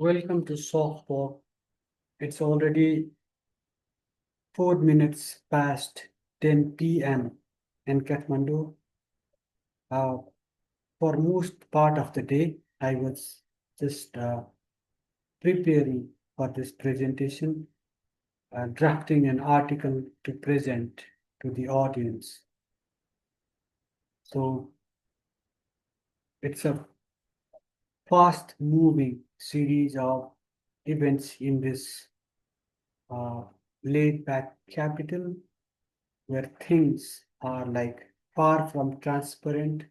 Welcome to Softwalk. It's already 4 minutes past 10 p.m. in Kathmandu. Uh, for most part of the day, I was just preparing for this presentation, drafting an article to present to the audience. So it's a fast moving series of events in this uh, laid back capital where things are like far from transparent.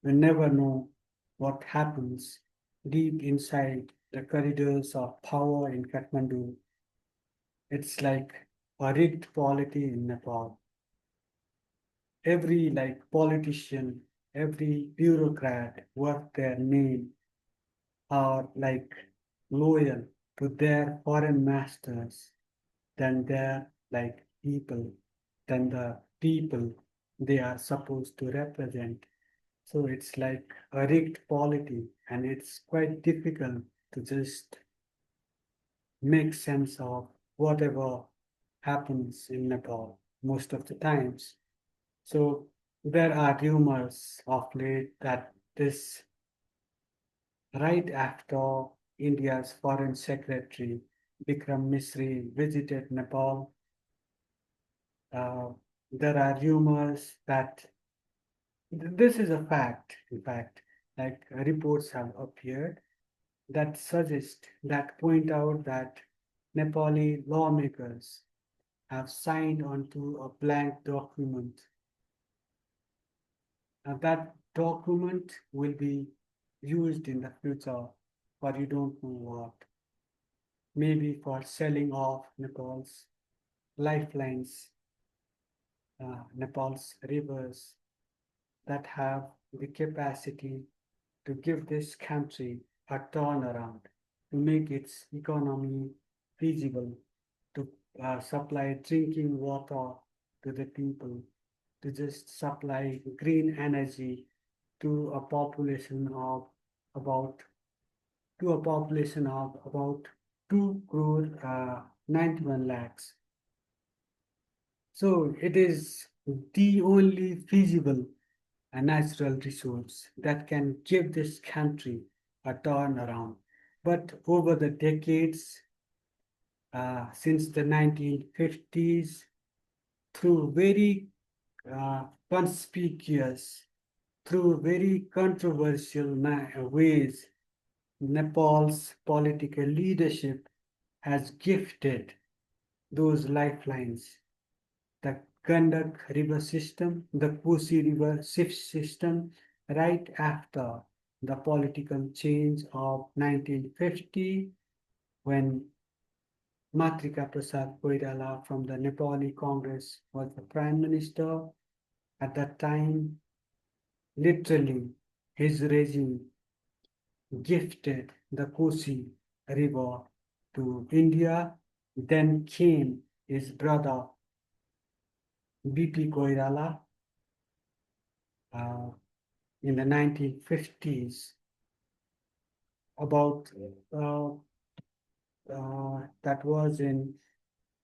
We never know what happens deep inside the corridors of power in Kathmandu. It's like a rigged polity in Nepal. Every politician, every bureaucrat worth their name are like loyal to their foreign masters than their people, than the people they are supposed to represent. So it's like a rigged polity, and it's quite difficult to just make sense of whatever happens in Nepal most of the times. So there are rumors of late that this right after India's Foreign Secretary Bikram Misri visited Nepal, uh, there are rumors that this is a fact. In fact, reports have appeared that suggest, that point out that Nepali lawmakers have signed onto a blank document. And that document will be used in the future for you don't know what. Maybe for selling off Nepal's lifelines, Nepal's rivers that have the capacity to give this country a turnaround, to make its economy feasible, to supply drinking water to the people, to just supply green energy to a population of about about 2 crore 91 lakhs. So it is the only feasible a natural resource that can give this country a turnaround. But over the decades, since the 1950s, through very conspicuous, through very controversial ways, Nepal's political leadership has gifted those lifelines, the Gandak river system, the Kosi river system, right after the political change of 1950, when Matrika Prasad Koirala from the Nepali Congress was the prime minister. At that time, literally, his regime gifted the Kosi river to India. Then came his brother B.P. Koirala uh, in the 1950s. About that was in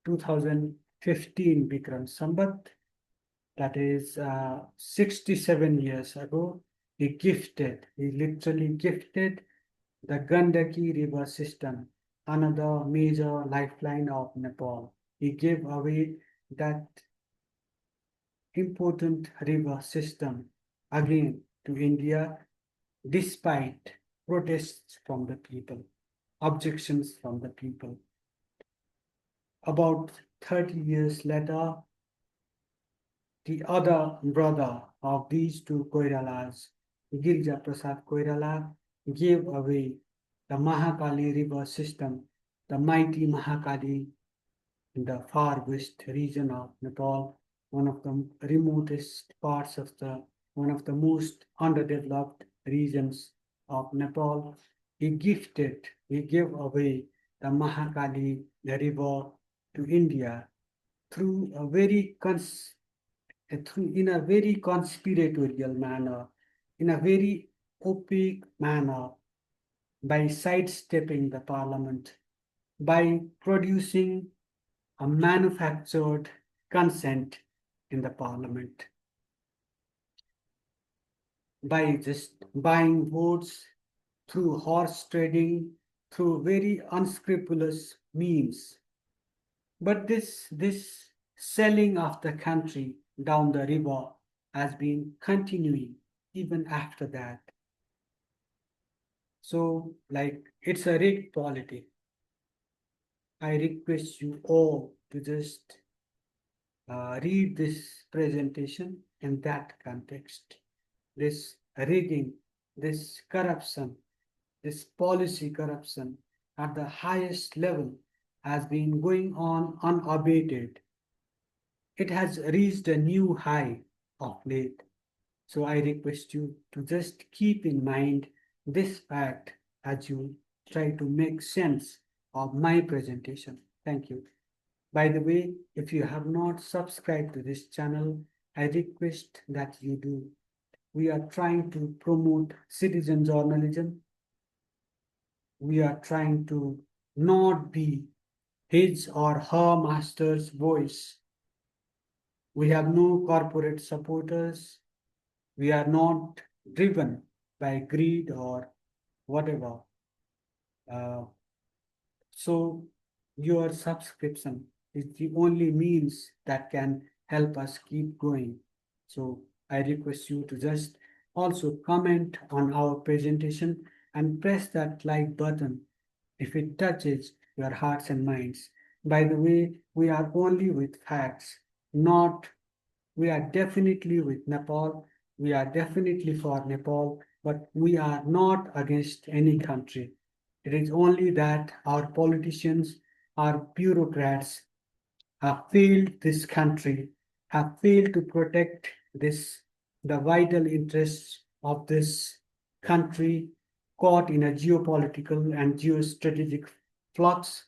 2015 Bikram Sambat, that is 67 years ago. He literally gifted the Gandaki river system, another major lifeline of Nepal. He gave away that important river system again to India, despite protests from the people, objections from the people. About 30 years later, the other brother of these two Koiralas, Girja Prasad Koirala, gave away the Mahakali river system, the mighty Mahakali in the far west region of Nepal, one of the remotest parts of one of the most underdeveloped regions of Nepal. He gave away the Mahakali river to India through a very in a very conspiratorial manner, in a very opaque manner. by sidestepping the parliament, by producing a manufactured consent in the parliament, by just buying votes through horse trading, through very unscrupulous means. But this selling of the country down the river has been continuing even after that. So, like, it's a rigged polity. I request you all to just read this presentation in that context. This rigging, this corruption, this policy corruption at the highest level has been going on unabated. It has reached a new high of late. So I request you to just keep in mind this fact as you try to make sense of my presentation. Thank you. By the way, if you have not subscribed to this channel, I request that you do. We are trying to promote citizen journalism. We are trying to not be his or her master's voice. We have no corporate supporters. We are not driven by greed or whatever. Uh, so your subscription is the only means that can help us keep going. So I request you to just also comment on our presentation and press that like button if it touches your hearts and minds. By the way, we are only with facts, not, we are definitely with Nepal, we are definitely for Nepal, but we are not against any country. It is only that our politicians, our bureaucrats have failed this country, have failed to protect this, the vital interests of this country caught in a geopolitical and geostrategic flux.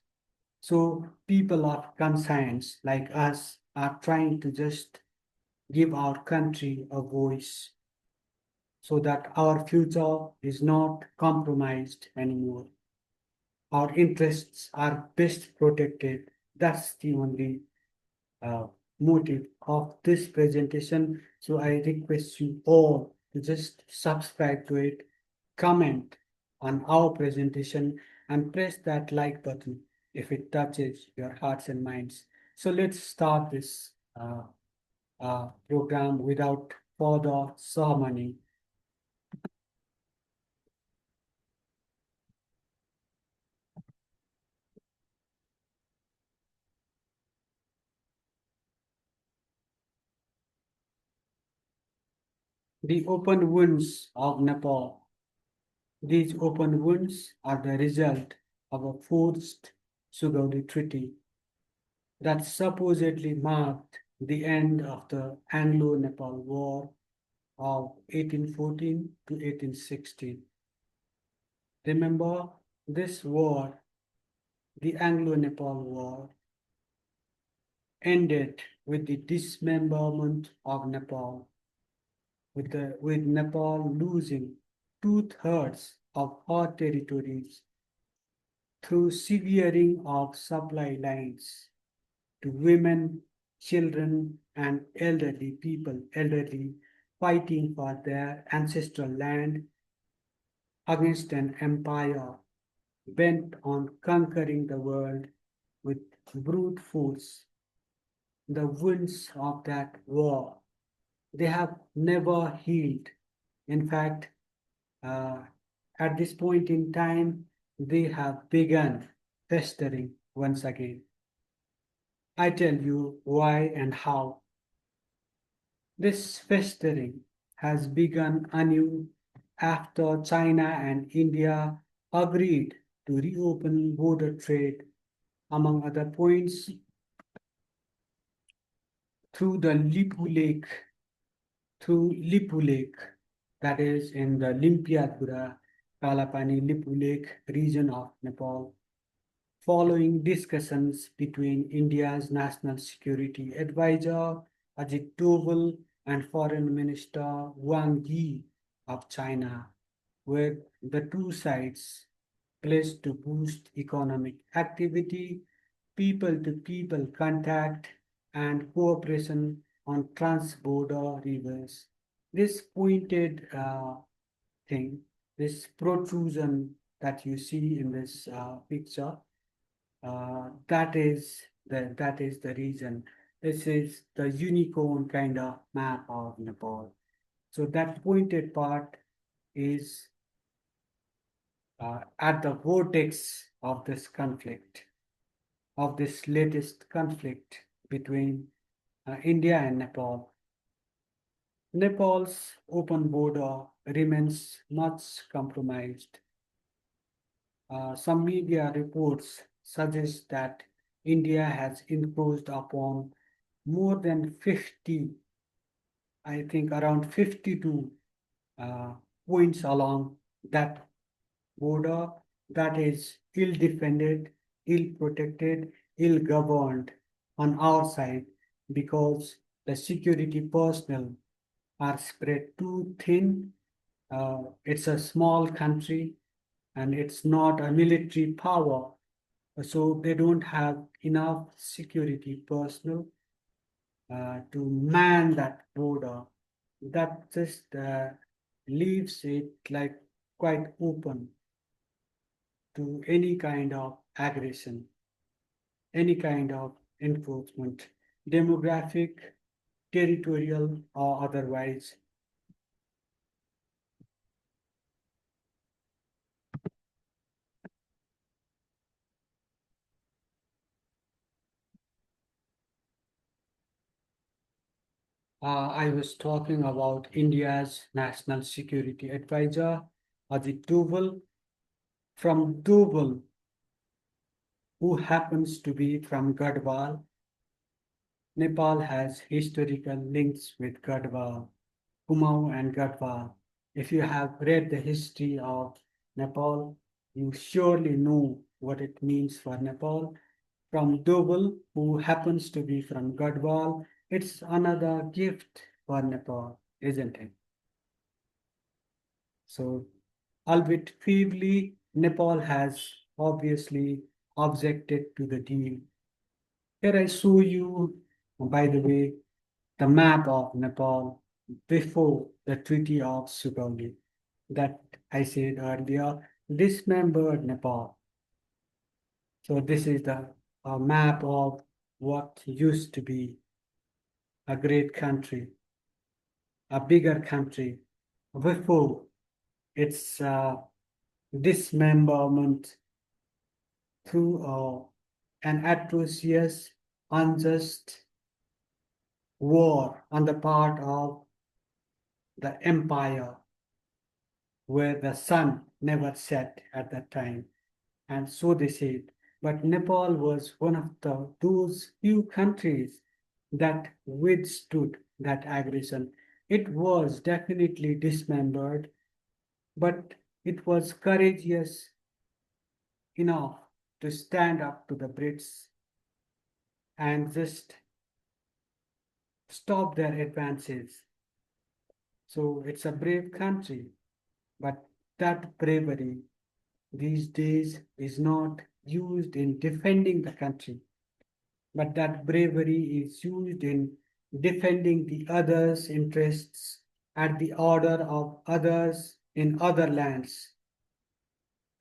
So people of conscience like us are trying to just give our country a voice so that our future is not compromised anymore. Our interests are best protected. That's the only uh, motive of this presentation. So I request you all to just subscribe to it, comment on our presentation, and press that like button if it touches your hearts and minds. So let's start this program without further ceremony. The open wounds of Nepal. These open wounds are the result of a forced Sugauli treaty that supposedly marked the end of the Anglo-Nepal War of 1814 to 1816. Remember, this war, the Anglo-Nepal War, ended with the dismemberment of Nepal, with Nepal losing two-thirds of her territories through severing of supply lines to women, children, and elderly people, elderly fighting for their ancestral land against an empire bent on conquering the world with brute force. The wounds of that war, they have never healed. In fact, uh, at this point in time, they have begun festering once again. I tell you why and how. This festering has begun anew after China and India agreed to reopen border trade, among other points, through the Lipulekh, that is in the Limpiadpura, Kalapani Lipulekh region of Nepal, following discussions between India's National Security Advisor Ajit Doval and Foreign Minister Wang of China, where the two sides place to boost economic activity, people-to-people contact, and cooperation on trans-border rivers. This pointed thing, this protrusion that you see in this picture, that is the reason. This is the unicorn kind of map of Nepal. So that pointed part is at the vortex of this conflict, of this latest conflict between India and Nepal. Nepal's open border remains much compromised. Some media reports suggest that India has imposed upon more than 50, I think around 52 uh, points along that border that is ill defended, ill protected, ill governed on our side because the security personnel are spread too thin. It's a small country and it's not a military power, so they don't have enough security personnel to man that border. That just leaves it like quite open to any kind of aggression, any kind of enforcement, demographic, territorial, or otherwise. I was talking about India's National Security Advisor, Ajit Doval, from Doval, who happens to be from Gadhwal. Nepal has historical links with Gadhwal, Kumaon and Gadhwal. If you have read the history of Nepal, you surely know what it means for Nepal. From Doval, who happens to be from Gadhwal, it's another gift for Nepal, isn't it? So, albeit feebly, Nepal has obviously objected to the deal. Here I show you, by the way, the map of Nepal before the Treaty of Sugauli that I said earlier, dismembered Nepal. So this is the map of what used to be a great country, a bigger country before its dismemberment through an atrocious, unjust war on the part of the empire where the sun never set at that time. And so they said. But Nepal was one of those few countries that withstood that aggression. It was definitely dismembered, but it was courageous enough to stand up to the Brits and just stop their advances. So it's a brave country, but that bravery these days is not used in defending the country, but that bravery is used in defending the others' interests at the order of others in other lands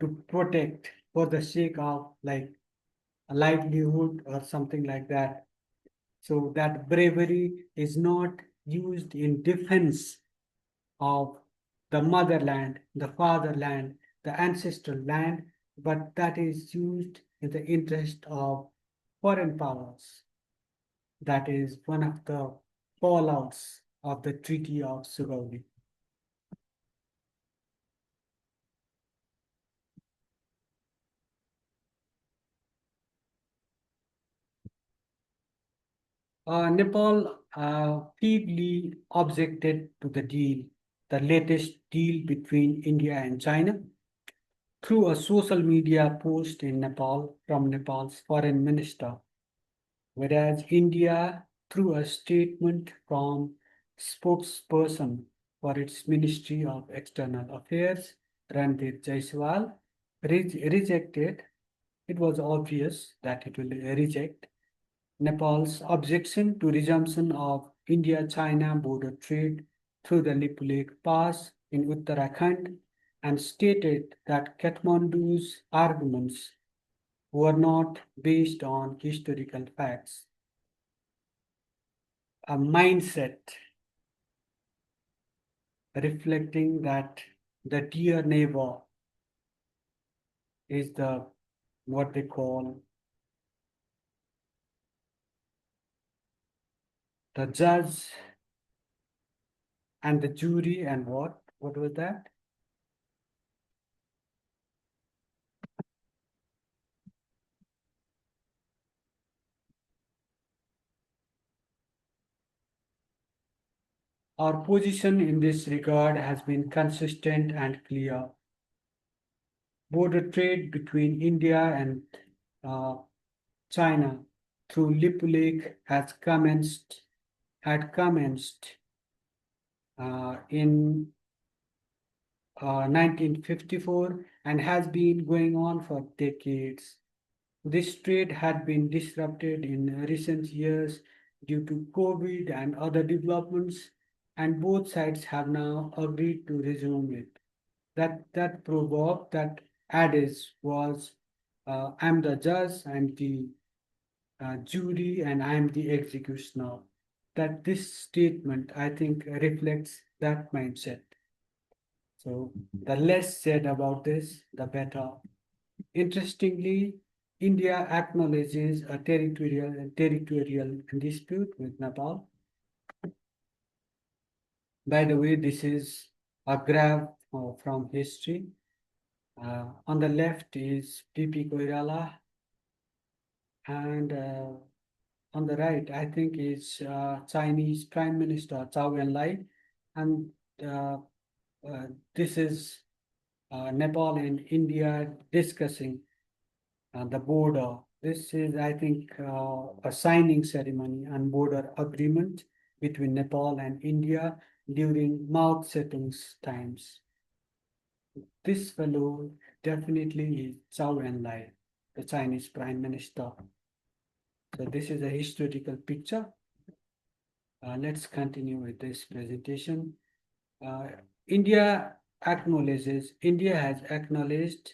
to protect for the sake of like a livelihood or something like that. So that bravery is not used in defense of the motherland, the fatherland, the ancestral land, but that is used in the interest of foreign powers. That is one of the fallouts of the Treaty of Sugauli. Nepal feebly objected to the deal, the latest deal between India and China, through a social media post in Nepal from Nepal's foreign minister, whereas India, through a statement from spokesperson for its Ministry of External Affairs, Ranveer Jaiswal, rejected. It was obvious that it will reject Nepal's objection to resumption of India-China border trade through the Lipulekh Pass in Uttarakhand and stated that Kathmandu's arguments were not based on historical facts. A mindset reflecting that the dear neighbor is the what they call the judge and the jury and what? What was that? Our position in this regard has been consistent and clear. Border trade between India and uh, China through Lipulekh had commenced in 1954 and has been going on for decades. This trade had been disrupted in recent years due to COVID and other developments, and both sides have now agreed to resume it. That proverb, that adage was, "I'm the judge, I'm the jury, and I'm the executioner." That this statement, I think, reflects that mindset. So the less said about this, the better. Interestingly, India acknowledges a territorial dispute with Nepal. By the way, this is a graph from history. On the left is P.P. Koirala, and on the right, I think, is Chinese Prime Minister Zhou Enlai, and uh, this is Nepal and India discussing the border. This is, I think, a signing ceremony and border agreement between Nepal and India during Mao Zedong's times. This fellow definitely is Zhou Enlai, the Chinese Prime Minister. So this is a historical picture. Let's continue with this presentation. Uh, India India has acknowledged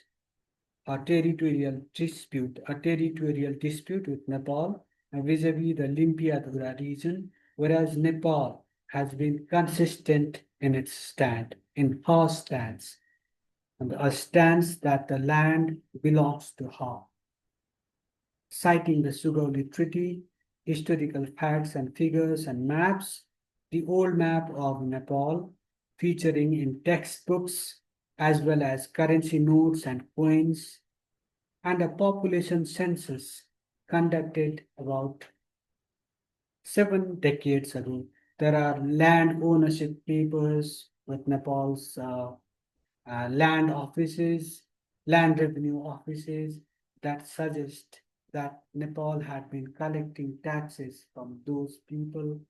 a territorial dispute with Nepal vis-a-vis the Limpiadhura region, whereas Nepal has been consistent in its stand, in her stance, and a stance that the land belongs to her. Citing the Sugauli Treaty, historical facts and figures and maps, the old map of Nepal, featuring in textbooks as well as currency notes and coins, and a population census conducted about 7 decades ago. There are land ownership papers with Nepal's land offices, land revenue offices that suggest that Nepal had been collecting taxes from those people.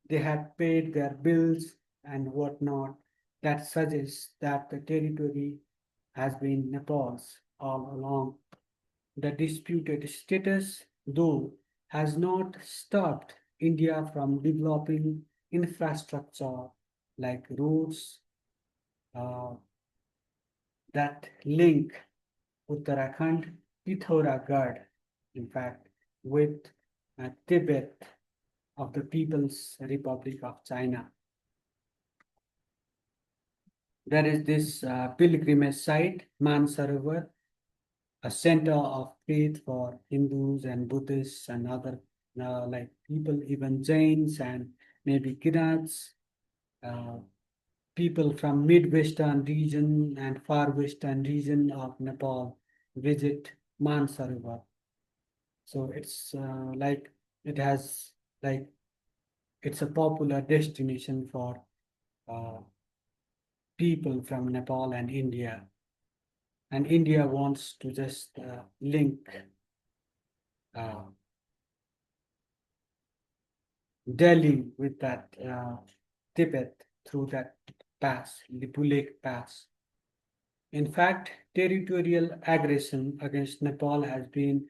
They had paid their bills and whatnot. That suggests that the territory has been Nepal's all along. The disputed status, though, has not stopped India from developing infrastructure like roads that link Uttarakhand, Pithoragarh, in fact, with Tibet of the People's Republic of China. There is this pilgrimage site, Mansarovar, a center of faith for Hindus and Buddhists and other like people, even Jains and maybe Kirats, people from Midwestern region and far western region of Nepal visit Mansarovar. So it's like it has like it's a popular destination for uh, people from Nepal and India. And India wants to just link uh, Delhi with that Tibet through that pass, Lipulekh Pass. In fact, territorial aggression against Nepal has been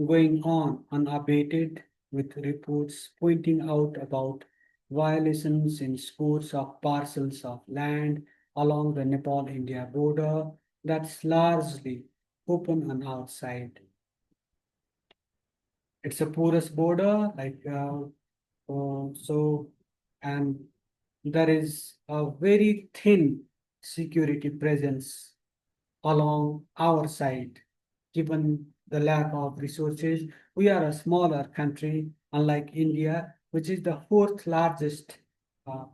going on unabated, with reports pointing out about violations in scores of parcels of land along the Nepal-India border that's largely open on our side. It's a porous border, so, and there is a very thin security presence along our side. Given the lack of resources, we are a smaller country, unlike India, which is the fourth largest,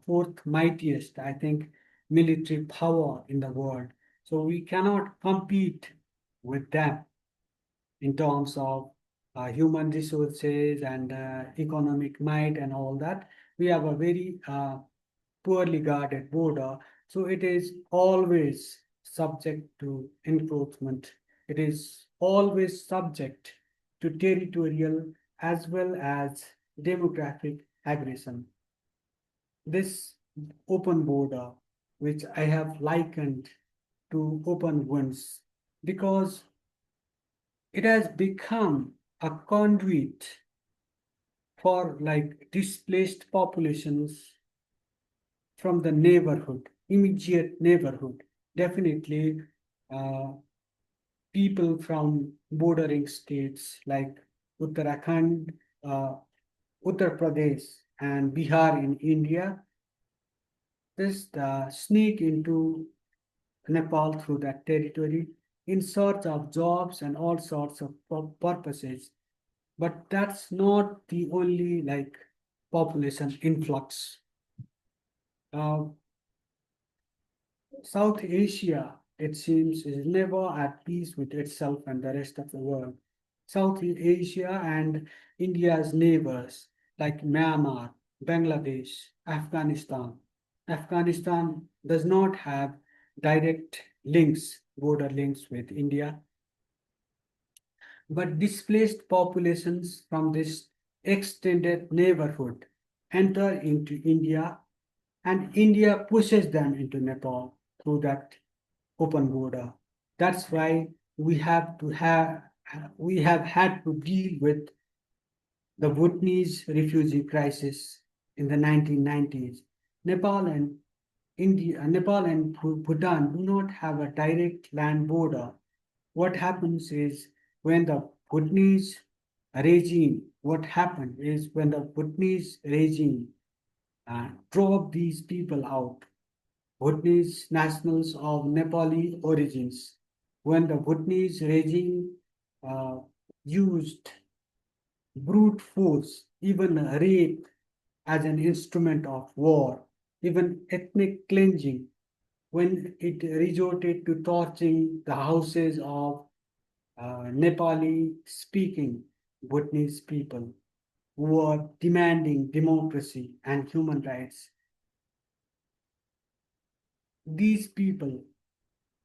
fourth mightiest, I think, military power in the world. So we cannot compete with them in terms of human resources and economic might and all that. We have a very poorly guarded border, so it is always subject to encroachment. It is always subject to territorial as well as demographic aggression. This open border, which I have likened to open wounds, because it has become a conduit for like displaced populations from the neighborhood, immediate neighborhood. Definitely, uh, people from bordering states like Uttarakhand, uh, Uttar Pradesh, and Bihar in India just sneak into Nepal through that territory in search of jobs and all sorts of purposes. But that's not the only like population influx. Uh, South Asia, it seems, is never at peace with itself and the rest of the world. South Asia and India's neighbors like Myanmar, Bangladesh, Afghanistan. Afghanistan does not have direct links, border links with India, but displaced populations from this extended neighborhood enter into India, and India pushes them into Nepal through that open border. That's why we have had to deal with the Bhutanese refugee crisis in the 1990s. Nepal and Nepal and Bhutan do not have a direct land border. What happens is when the Bhutanese what happened is when the Bhutanese regime drove these people out, Bhutanese nationals of Nepali origins, when the Bhutanese regime uh, used brute force, even rape as an instrument of war, even ethnic cleansing, when it resorted to torching the houses of Nepali speaking Bhutanese people who were demanding democracy and human rights. These people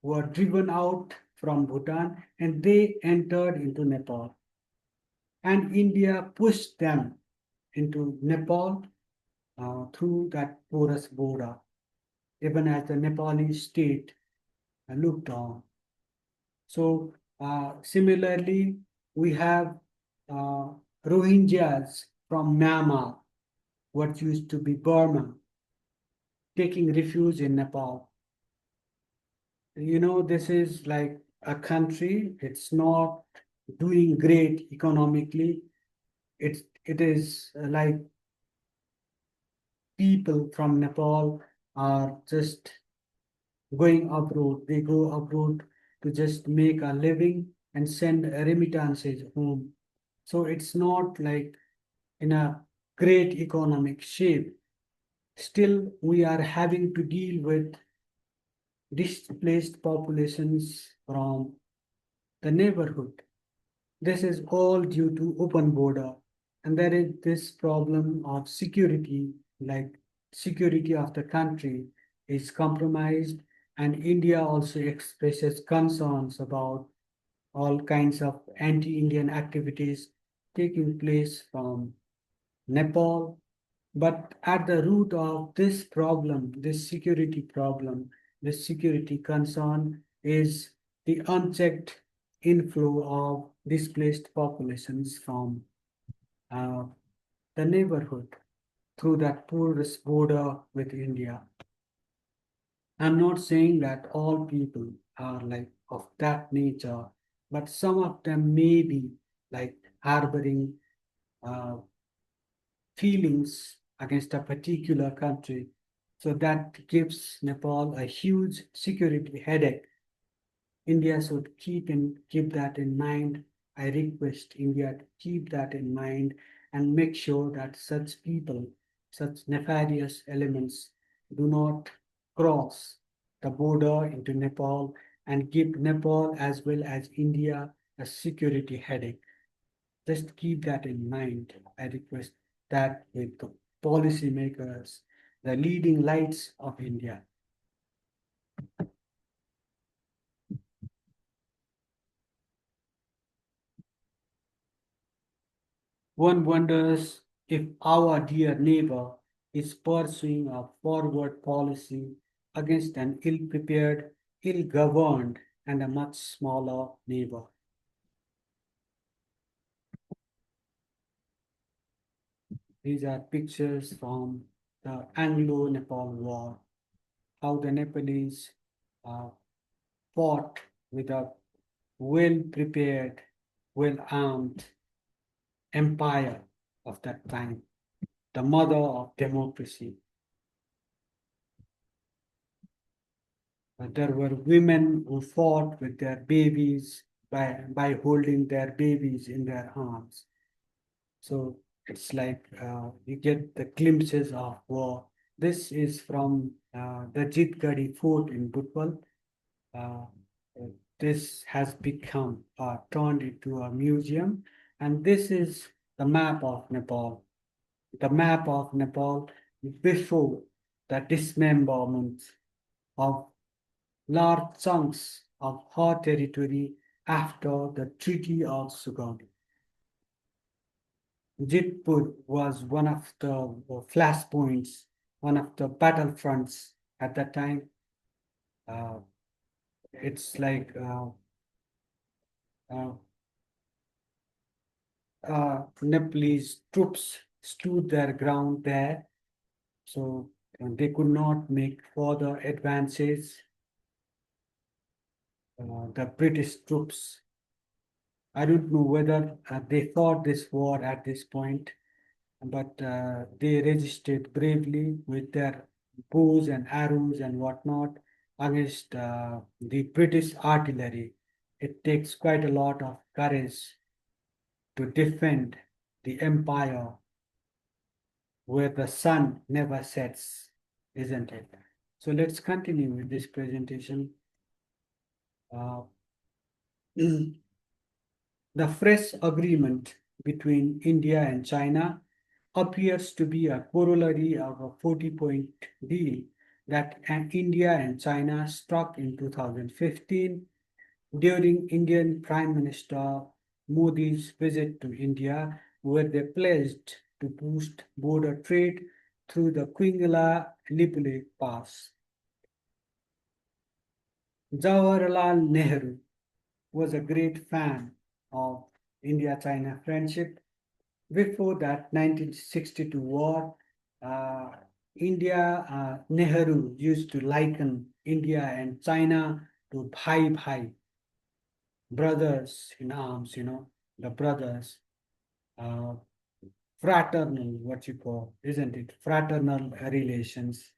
were driven out from Bhutan and they entered into Nepal. And India pushed them into Nepal through that porous border, even as the Nepali state looked on. So, similarly, we have uh, Rohingyas from Myanmar, what used to be Burma, taking refuge in Nepal. This is like a country, it's not doing great economically. It is like people from Nepal are just going abroad. They go abroad to just make a living and send remittances home. So it's not like in a great economic shape. Still, we are having to deal with displaced populations from the neighborhood. This is all due to open border. And there is this problem of security, like security of the country is compromised. And India also expresses concerns about all kinds of anti-Indian activities taking place from Nepal. But at the root of this problem, this security concern, is the unchecked inflow of displaced populations from uh, the neighborhood through that porous border with India. I'm not saying that all people are like of that nature, but some of them may be like harboring uh, feelings against a particular country. So that gives Nepal a huge security headache. India should keep that in mind. I request India to keep that in mind and make sure that such people, such nefarious elements, do not cross the border into Nepal and give Nepal as well as India a security headache. Just keep that in mind. I request that with the policymakers, the leading lights of India. One wonders if our dear neighbor is pursuing a forward policy against an ill-prepared, ill-governed, and a much smaller neighbor. These are pictures from the Anglo-Nepal War, how the Nepalese uh, fought with a well-prepared, well-armed empire of that time, the mother of democracy. There were women who fought with their babies by holding their babies in their arms. So it's like you get the glimpses of war. This is from the Jitgadi fort in Budwal. Uh, this has become turned into a museum, and this is the map of Nepal. The map of Nepal before the dismemberment of large chunks of her territory after the Treaty of Sugauli. Jitpur was one of the flashpoints, one of the battlefronts at that time. Uh, it's like uh, Nepalese troops stood their ground there, so they could not make further advances. The British troops, I don't know whether they fought this war at this point, but they resisted bravely with their bows and arrows and whatnot against the British artillery. It takes quite a lot of courage to defend the empire where the sun never sets, isn't it? So let's continue with this presentation. Uh, the fresh agreement between India and China appears to be a corollary of a 40-point deal that India and China struck in 2015 during Indian Prime Minister Modi's visit to India, where they pledged to boost border trade through the Lipulekh Pass. Jawaharlal Nehru was a great fan of India-China friendship. Before that 1962 war, uh, Nehru used to liken India and China to bhai bhai, brothers in arms, the brothers, uh, fraternal, what you call, isn't it? Fraternal relations.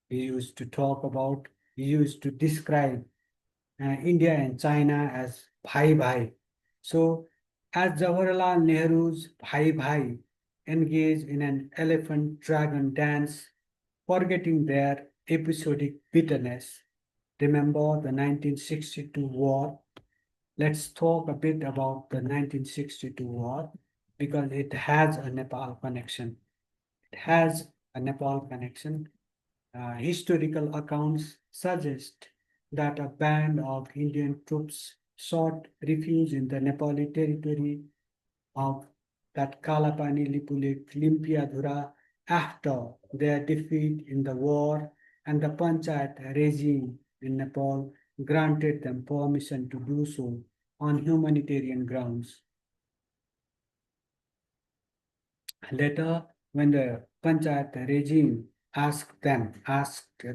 He used to talk about, he used to describe India and China as bhai bhai. So, as Jawaharlal Nehru's bhai bhai engaged in an elephant dragon dance, forgetting their episodic bitterness. Remember the 1962 war. Let's talk a bit about the 1962 war because it has a Nepal connection. It has a Nepal connection. Historical accounts suggest that a band of Indian troops sought refuge in the Nepali territory of that Kalapani Lipulekh Limpiadhura after their defeat in the war and the Panchayat regime in Nepal granted them permission to do so on humanitarian grounds. Later, when the Panchayat regime asked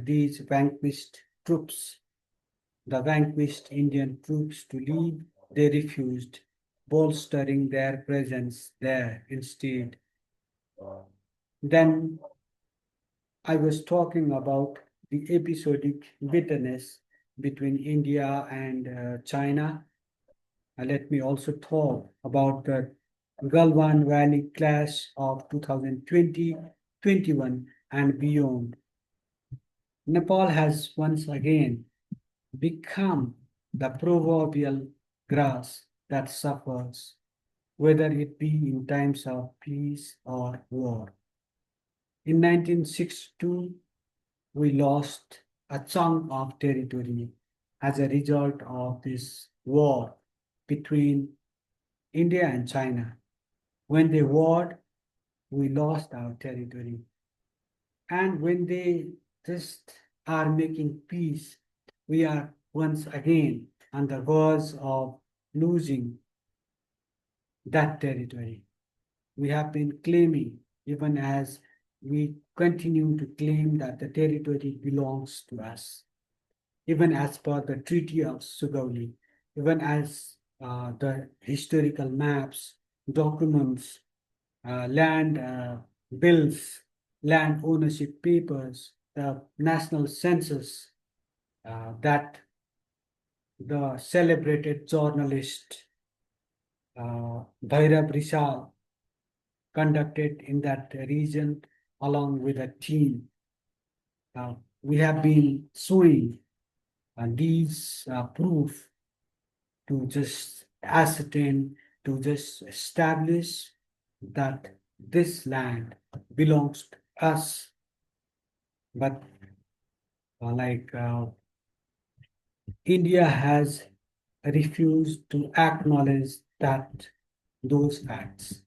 these vanquished troops, the vanquished Indian troops to leave, they refused, bolstering their presence there instead. Then I was talking about the episodic bitterness between India and China. Let me also talk about the Galwan Valley clash of 2020, 21, and beyond. Nepal has once again become the proverbial grass that suffers, whether it be in times of peace or war. In 1962, we lost a chunk of territory as a result of this war between India and China. When they warred, we lost our territory. And when they just are making peace, we are once again on the verge of losing that territory. We have been claiming, even as we continue to claim that the territory belongs to us, even as per the Treaty of Sugauli, even as the historical maps, documents, land bills, land ownership papers, the national census that the celebrated journalist Bhairav Rishal conducted in that region along with a team. We have been suing these proof to just ascertain, to just establish that this land belongs to us. But India has refused to acknowledge that those facts.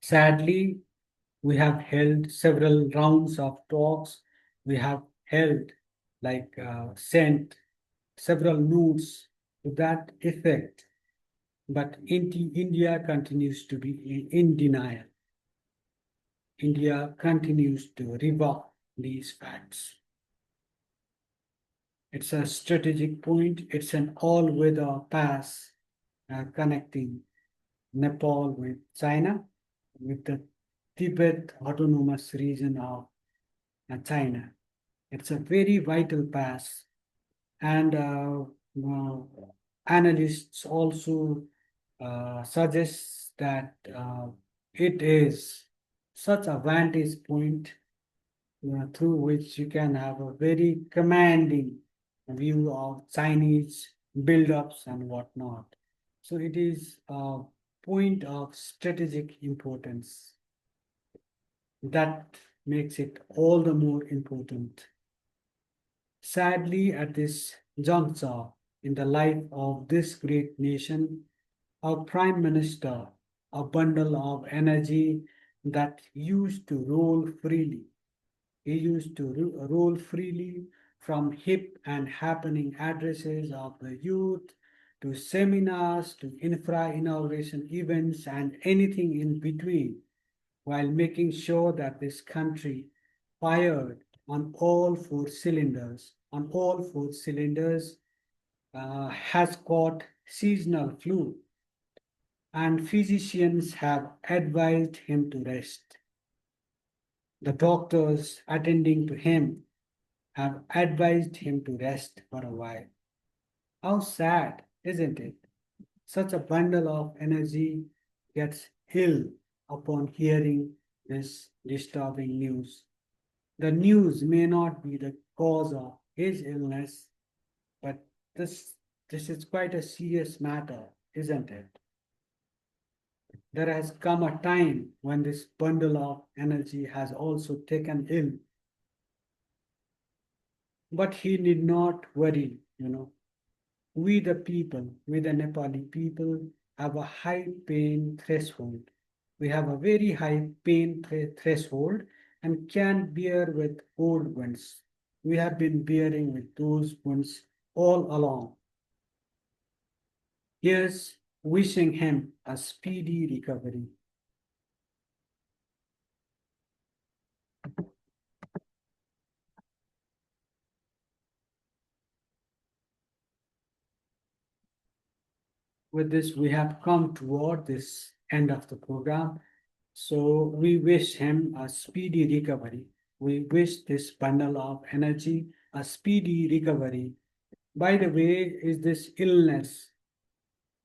Sadly, we have held several rounds of talks. We have held, sent several notes to that effect. But India continues to be in denial. India continues to revoke these facts. It's a strategic point. It's an all-weather pass connecting Nepal with China, with the Tibet Autonomous Region of China. It's a very vital pass, and analysts also suggest that it is such a vantage point through which you can have a very commanding view of Chinese build-ups and whatnot. So it is a point of strategic importance that makes it all the more important. Sadly, at this juncture in the life of this great nation, our Prime Minister, a bundle of energy that used to roll freely. He used to roll freely from hip and happening addresses of the youth to seminars to infra inauguration events and anything in between, while making sure that this country fired on all four cylinders, has caught seasonal flu, and physicians have advised him to rest. The doctors attending to him have advised him to rest for a while. How sad, isn't it? Such a bundle of energy gets ill upon hearing this disturbing news. The news may not be the cause of his illness, but this is quite a serious matter, isn't it? There has come a time when this bundle of energy has also taken ill. But he need not worry, We the people, we the Nepali people have a high pain threshold. We have a very high pain threshold and can bear with old ones. we have been bearing with those wounds all along. Here's wishing him a speedy recovery. With this, we have come toward this end of the program. So we wish him a speedy recovery. We wish this bundle of energy a speedy recovery. By the way, is this illness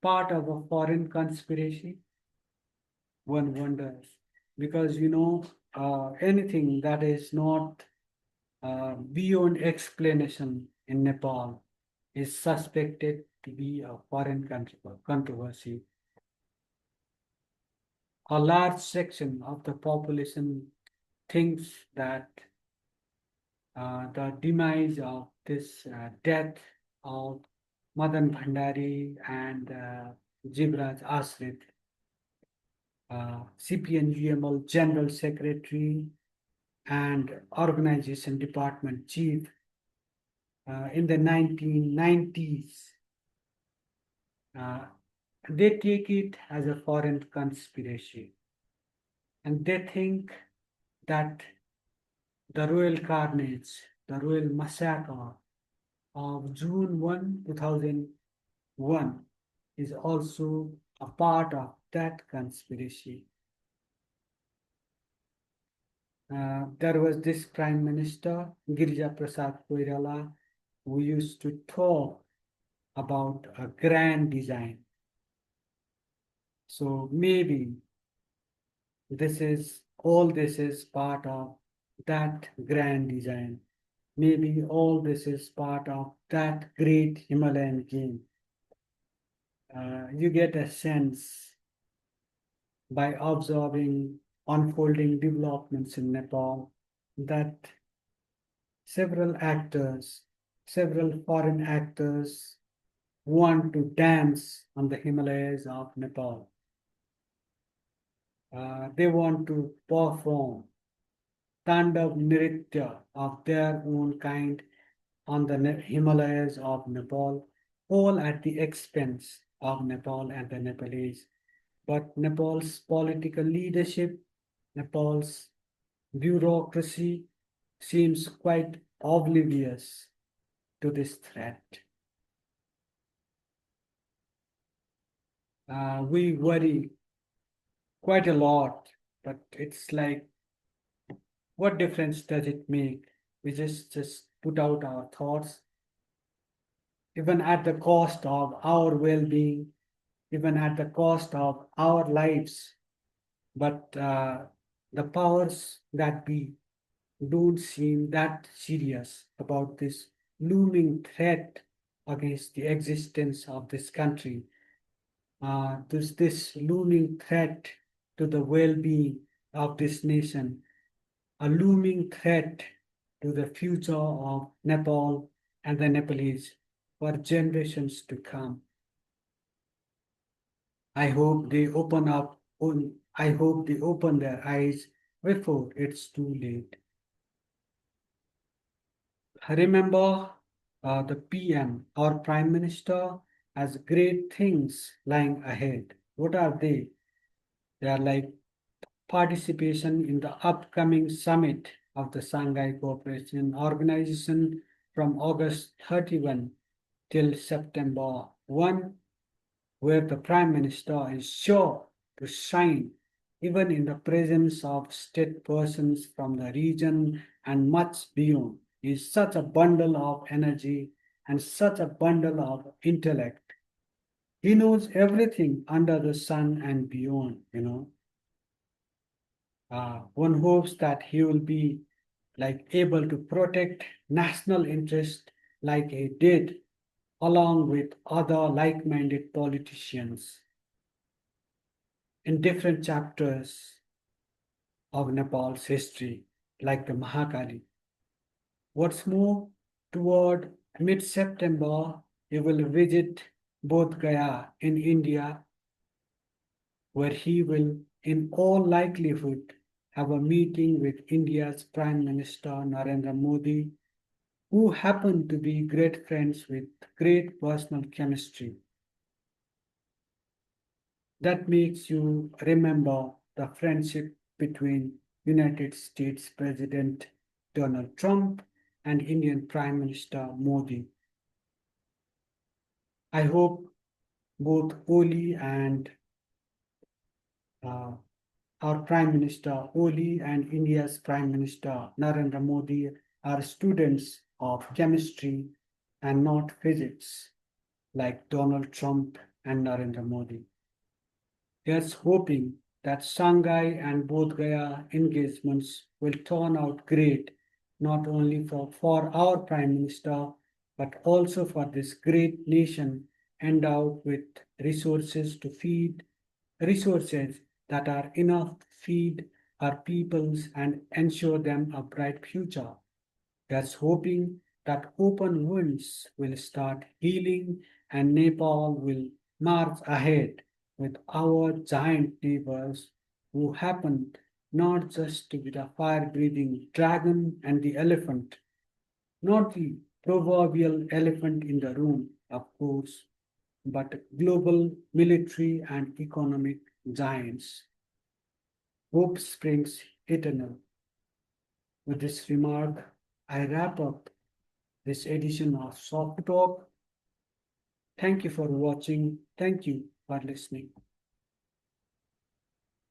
part of a foreign conspiracy? One wonders. Because anything that is not beyond explanation in Nepal is suspected to be a foreign controversy. A large section of the population thinks that the demise of this death of Madan Bhandari and Jibraj Asrit, CPNGML General Secretary and Organization Department Chief in the 1990s, they take it as a foreign conspiracy. And they think that the royal carnage, the royal massacre of June 2001 is also a part of that conspiracy. There was this Prime Minister, Girija Prasad Koirala, who used to talk about a grand design. So maybe this is part of that grand design. Maybe all this is part of that great Himalayan game. You get a sense by observing unfolding developments in Nepal that several foreign actors want to dance on the Himalayas of Nepal. They want to perform Tandav Nritya of their own kind on the Himalayas of Nepal, all at the expense of Nepal and the Nepalese. But Nepal's political leadership, Nepal's bureaucracy seems quite oblivious to this threat. We worry quite a lot, but it's like, what difference does it make? We just put out our thoughts, even at the cost of our well-being, even at the cost of our lives. But the powers that be don't seem that serious about this looming threat against the existence of this country. This looming threat to the well-being of this nation, a looming threat to the future of Nepal and the Nepalese for generations to come. I hope they open their eyes before it's too late. Remember, the PM or Prime Minister has great things lying ahead. What are they? They are like participation in the upcoming summit of the Shanghai Cooperation Organization from August 31 till September 1, where the Prime Minister is sure to shine even in the presence of state persons from the region and much beyond. He is such a bundle of energy and such a bundle of intellect. He knows everything under the sun and beyond, One hopes that he will be able to protect national interest like he did along with other like-minded politicians in different chapters of Nepal's history, like the Mahakali. What's more, toward mid-September, he will visit Bodh Gaya in India, where he will, in all likelihood, have a meeting with India's Prime Minister Narendra Modi who happen to be great friends with great personal chemistry. That makes you remember the friendship between United States President Donald Trump and Indian Prime Minister Modi. I hope both Oli and uh, our Prime Minister Oli and India's Prime Minister Narendra Modi are students of chemistry and not physics, like Donald Trump and Narendra Modi. Here's hoping that Shanghai and Bodh Gaya engagements will turn out great, not only for our Prime Minister, but also for this great nation endowed with resources to feed, resources that are enough to feed our peoples and ensure them a bright future. That's hoping that open wounds will start healing and Nepal will march ahead with our giant neighbors who happen not just to be the fire-breathing dragon and the elephant, not the proverbial elephant in the room, of course, but global military and economic giants. Hope springs eternal. With this remark, I wrap up this edition of Soft Talk. Thank you for watching. Thank you for listening.